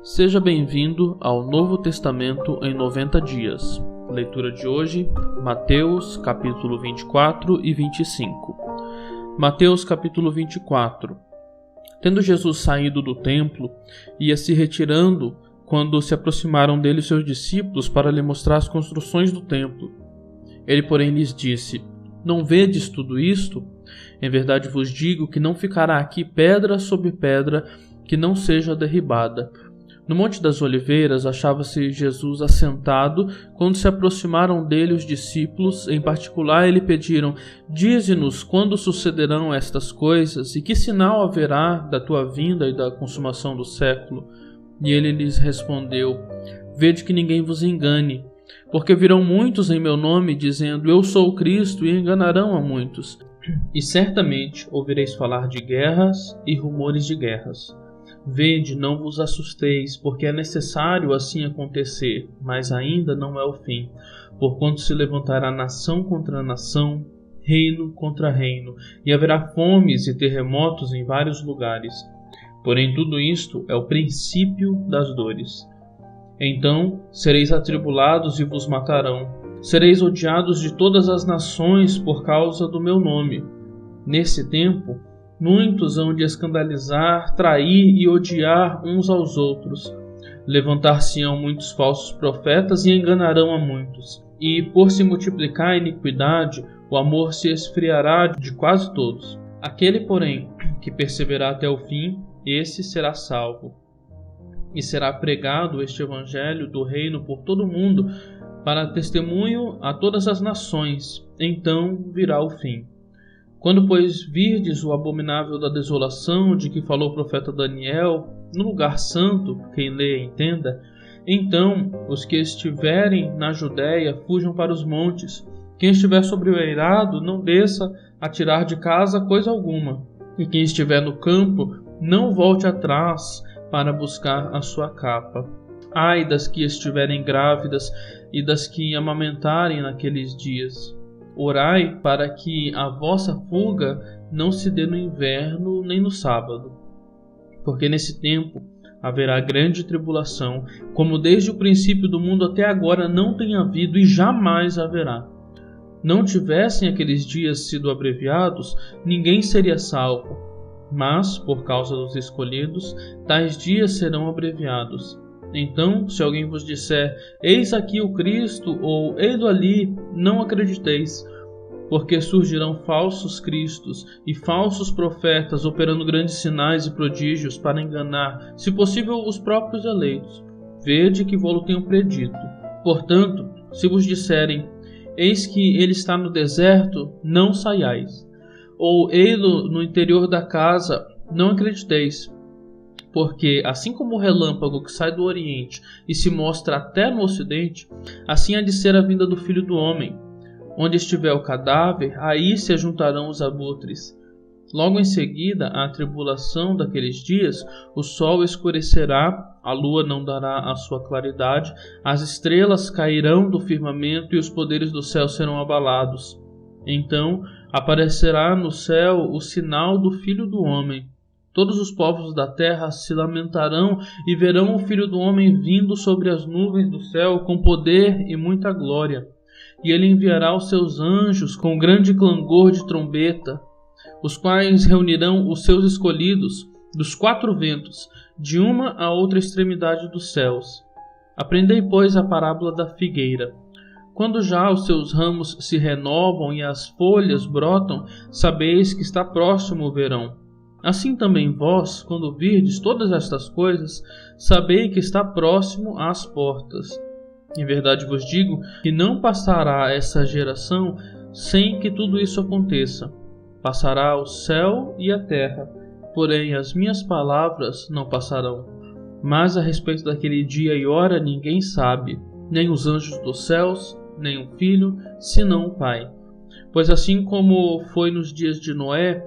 Seja bem-vindo ao Novo Testamento em 90 dias. Leitura de hoje, Mateus capítulo 24 e 25. Mateus capítulo 24. Tendo Jesus saído do templo, ia se retirando quando se aproximaram dele seus discípulos para lhe mostrar as construções do templo. Ele, porém, lhes disse: Não vedes tudo isto? Em verdade vos digo que não ficará aqui pedra sobre pedra que não seja derribada. No Monte das Oliveiras achava-se Jesus assentado quando se aproximaram dele os discípulos. Em particular, lhe pediram: Dize-nos quando sucederão estas coisas e que sinal haverá da tua vinda e da consumação do século. E ele lhes respondeu: Vede que ninguém vos engane, porque virão muitos em meu nome dizendo: Eu sou o Cristo, e enganarão a muitos. E certamente ouvireis falar de guerras e rumores de guerras. Vede, não vos assusteis, porque é necessário assim acontecer, mas ainda não é o fim. Porquanto se levantará nação contra nação, reino contra reino, e haverá fomes e terremotos em vários lugares. Porém tudo isto é o princípio das dores. Então sereis atribulados e vos matarão. Sereis odiados de todas as nações por causa do meu nome. Nesse tempo muitos hão de escandalizar, trair e odiar uns aos outros. Levantar-se-ão muitos falsos profetas e enganarão a muitos. E, por se multiplicar a iniquidade, o amor se esfriará de quase todos. Aquele, porém, que perseverar até o fim, esse será salvo. E será pregado este evangelho do reino por todo o mundo, para testemunho a todas as nações. Então virá o fim. Quando, pois, virdes o abominável da desolação de que falou o profeta Daniel, no lugar santo, quem lê entenda, então os que estiverem na Judéia fujam para os montes. Quem estiver sobre o eirado não desça a tirar de casa coisa alguma. E quem estiver no campo não volte atrás para buscar a sua capa. Ai das que estiverem grávidas e das que amamentarem naqueles dias. Orai para que a vossa fuga não se dê no inverno nem no sábado, porque nesse tempo haverá grande tribulação, como desde o princípio do mundo até agora não tem havido e jamais haverá. Não tivessem aqueles dias sido abreviados, ninguém seria salvo, mas, por causa dos escolhidos, tais dias serão abreviados. Então, se alguém vos disser: Eis aqui o Cristo, ou ei-lo ali, não acrediteis, porque surgirão falsos cristos e falsos profetas operando grandes sinais e prodígios para enganar, se possível, os próprios eleitos. Vede que vou-lo tenho predito. Portanto, se vos disserem: Eis que ele está no deserto, não saiais, ou ei-lo no interior da casa, não acrediteis. Porque, assim como o relâmpago que sai do Oriente e se mostra até no Ocidente, assim há de ser a vinda do Filho do Homem. Onde estiver o cadáver, aí se ajuntarão os abutres. Logo em seguida, à tribulação daqueles dias, o sol escurecerá, a lua não dará a sua claridade, as estrelas cairão do firmamento e os poderes do céu serão abalados. Então aparecerá no céu o sinal do Filho do Homem. Todos os povos da terra se lamentarão e verão o Filho do Homem vindo sobre as nuvens do céu com poder e muita glória. E ele enviará os seus anjos com grande clangor de trombeta, os quais reunirão os seus escolhidos dos quatro ventos, de uma a outra extremidade dos céus. Aprendei, pois, a parábola da figueira. Quando já os seus ramos se renovam e as folhas brotam, sabeis que está próximo o verão. Assim também vós, quando virdes todas estas coisas, sabei que está próximo às portas. Em verdade vos digo que não passará essa geração sem que tudo isso aconteça. Passará o céu e a terra, porém as minhas palavras não passarão. Mas a respeito daquele dia e hora ninguém sabe, nem os anjos dos céus, nem o Filho, senão o Pai. Pois assim como foi nos dias de Noé,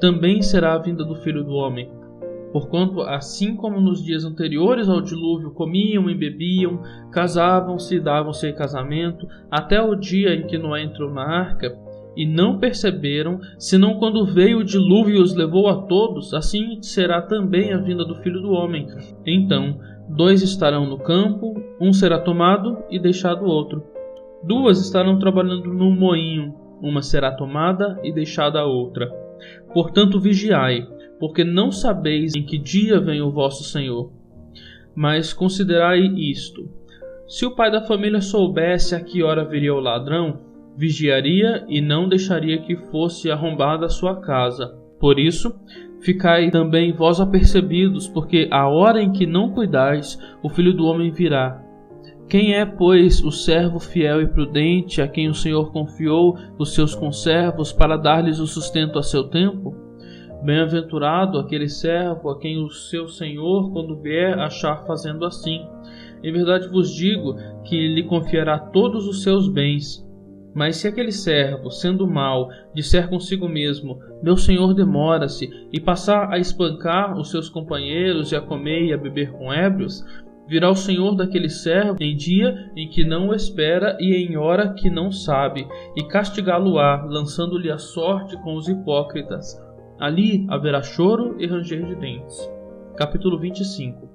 também será a vinda do Filho do Homem. Porquanto, assim como nos dias anteriores ao dilúvio comiam e bebiam, casavam-se e davam-se em casamento, até o dia em que Noé entrou na arca, e não perceberam, senão quando veio o dilúvio e os levou a todos, assim será também a vinda do Filho do Homem. Então 2 estarão no campo, um será tomado e deixado outro. 2 estarão trabalhando no moinho, uma será tomada e deixada a outra. Portanto, vigiai, porque não sabeis em que dia vem o vosso Senhor. Mas considerai isto: se o pai da família soubesse a que hora viria o ladrão, vigiaria e não deixaria que fosse arrombada a sua casa. Por isso, ficai também vós apercebidos, porque a hora em que não cuidais, o Filho do Homem virá. Quem é, pois, o servo fiel e prudente, a quem o Senhor confiou os seus conservos para dar-lhes o sustento a seu tempo? Bem-aventurado aquele servo a quem o seu Senhor, quando vier, achar fazendo assim. Em verdade vos digo que lhe confiará todos os seus bens. Mas se aquele servo, sendo mau, disser consigo mesmo: meu senhor demora-se, e passar a espancar os seus companheiros e a comer e a beber com ébrios, virá o senhor daquele servo em dia em que não o espera e em hora que não sabe, e castigá-lo-á, lançando-lhe a sorte com os hipócritas. Ali haverá choro e ranger de dentes. Capítulo 25.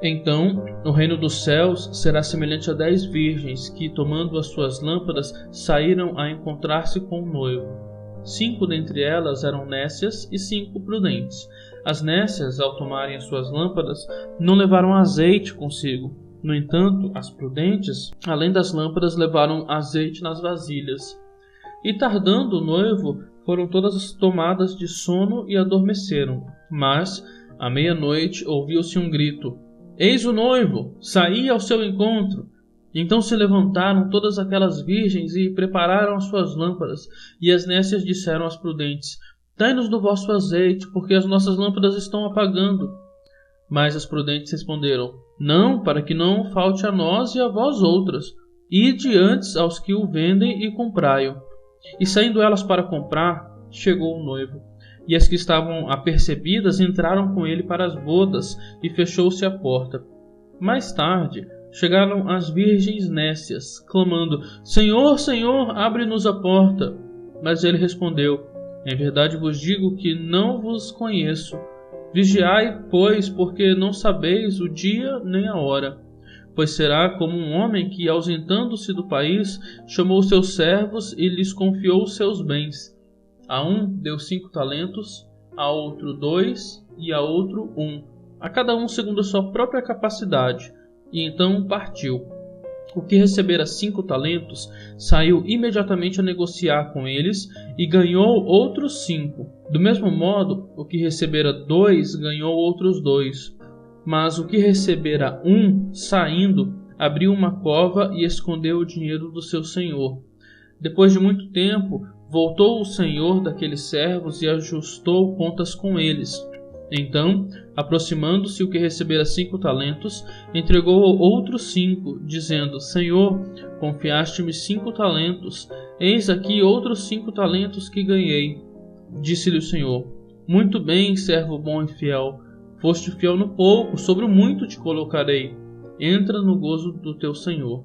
Então, o reino dos céus será semelhante a 10 virgens que, tomando as suas lâmpadas, saíram a encontrar-se com o noivo. 5 dentre elas eram nécias e 5 prudentes. As nécias, ao tomarem as suas lâmpadas, não levaram azeite consigo. No entanto, as prudentes, além das lâmpadas, levaram azeite nas vasilhas. E tardando o noivo, foram todas tomadas de sono e adormeceram. Mas, à meia-noite, ouviu-se um grito: eis o noivo, saí ao seu encontro. Então se levantaram todas aquelas virgens e prepararam as suas lâmpadas. E as nécias disseram às prudentes: dai-nos do vosso azeite, porque as nossas lâmpadas estão apagando. Mas as prudentes responderam: não, para que não falte a nós e a vós outras. Ide antes aos que o vendem e comprai-o. E saindo elas para comprar, chegou o noivo. E as que estavam apercebidas entraram com ele para as bodas, e fechou-se a porta. Mais tarde, chegaram as virgens nécias, clamando: Senhor, Senhor, abre-nos a porta. Mas ele respondeu: em verdade vos digo que não vos conheço. Vigiai, pois, porque não sabeis o dia nem a hora. Pois será como um homem que, ausentando-se do país, chamou seus servos e lhes confiou os seus bens. A um deu 5 talentos, a outro 2 e a outro 1, a cada um segundo a sua própria capacidade, e então partiu. O que recebera 5 talentos saiu imediatamente a negociar com eles e ganhou outros 5. Do mesmo modo, o que recebera 2 ganhou outros 2. Mas o que recebera 1, saindo, abriu uma cova e escondeu o dinheiro do seu senhor. Depois de muito tempo, voltou o senhor daqueles servos e ajustou contas com eles. Então, aproximando-se o que recebera 5 talentos, entregou outros 5, dizendo: Senhor, confiaste-me 5 talentos, eis aqui outros 5 talentos que ganhei. Disse-lhe o Senhor: muito bem, servo bom e fiel. Foste fiel no pouco, sobre o muito te colocarei. Entra no gozo do teu Senhor.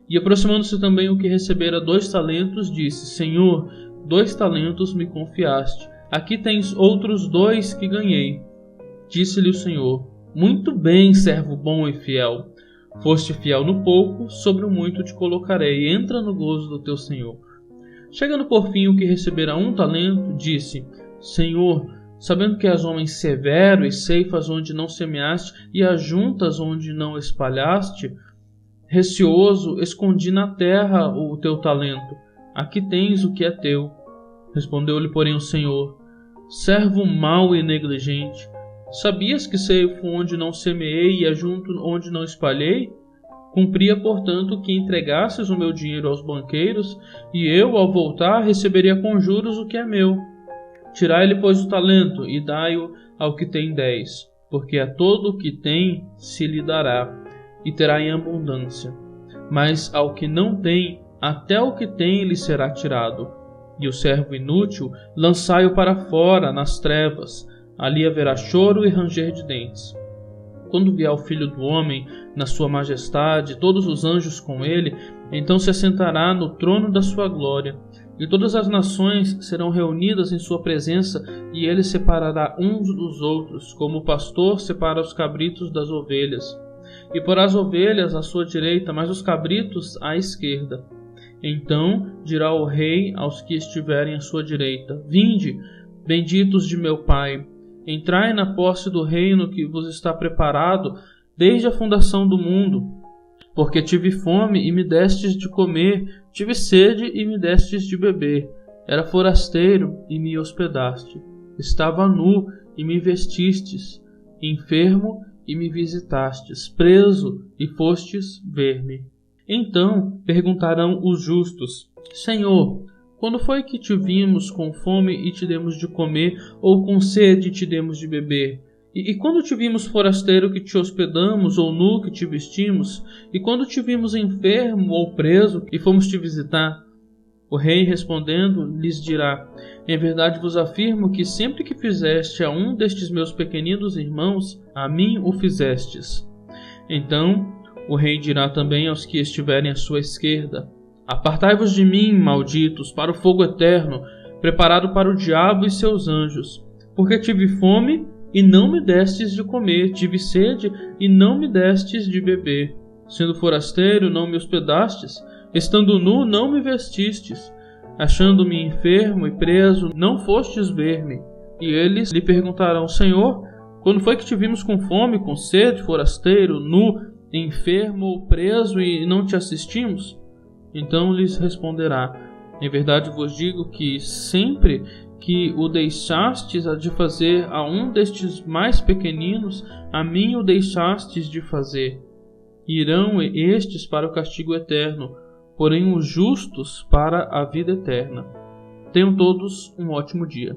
E aproximando-se também o que recebera 2 talentos, disse: Senhor, 2 talentos me confiaste. Aqui tens outros 2 que ganhei. Disse-lhe o Senhor: muito bem, servo bom e fiel. Foste fiel no pouco, sobre o muito te colocarei. Entra no gozo do teu Senhor. Chegando por fim o que recebera 1 talento, disse: Senhor, sabendo que és homem severo e ceifas onde não semeaste e ajuntas onde não espalhaste, receoso, escondi na terra o teu talento. Aqui tens o que é teu. Respondeu-lhe, porém, o Senhor: servo mau e negligente, sabias que ceifo onde não semeei e ajunto onde não espalhei? Cumpria, portanto, que entregasses o meu dinheiro aos banqueiros, e eu, ao voltar, receberia com juros o que é meu. Tirai-lhe, pois, o talento, e dai-o ao que tem 10, porque a todo o que tem se lhe dará, e terá em abundância. Mas ao que não tem, até o que tem lhe será tirado. E o servo inútil, lançai-o para fora, nas trevas. Ali haverá choro e ranger de dentes. Quando vier o Filho do Homem, na sua majestade, todos os anjos com ele, então se assentará no trono da sua glória. E todas as nações serão reunidas em sua presença, e ele separará uns dos outros, como o pastor separa os cabritos das ovelhas. e porá as ovelhas à sua direita, mas os cabritos à esquerda. Então dirá o rei aos que estiverem à sua direita: Vinde, benditos de meu Pai, entrai na posse do reino que vos está preparado desde a fundação do mundo. Porque tive fome e me destes de comer, tive sede e me destes de beber, era forasteiro e me hospedaste, estava nu e me vestistes, enfermo e me visitastes, preso e fostes ver-me. Então perguntarão os justos: Senhor, quando foi que te vimos com fome e te demos de comer, ou com sede e te demos de beber? E quando te vimos forasteiro que te hospedamos, ou nu que te vestimos? E quando te vimos enfermo ou preso e fomos te visitar? O rei respondendo lhes dirá: Em verdade vos afirmo que sempre que fizeste a um destes meus pequeninos irmãos, a mim o fizestes. Então o rei dirá também aos que estiverem à sua esquerda: Apartai-vos de mim, malditos, para o fogo eterno, preparado para o diabo e seus anjos. Porque tive fome e não me destes de comer, tive sede e não me destes de beber. Sendo forasteiro, não me hospedastes, estando nu, não me vestistes, achando-me enfermo e preso, não fostes ver-me. E eles lhe perguntarão: Senhor, quando foi que te vimos com fome, com sede, forasteiro, nu, enfermo ou preso e não te assistimos? Então lhes responderá: Em verdade vos digo que sempre que o deixastes de fazer a um destes mais pequeninos, a mim o deixastes de fazer. Irão estes para o castigo eterno, porém os justos para a vida eterna. Tenham todos um ótimo dia.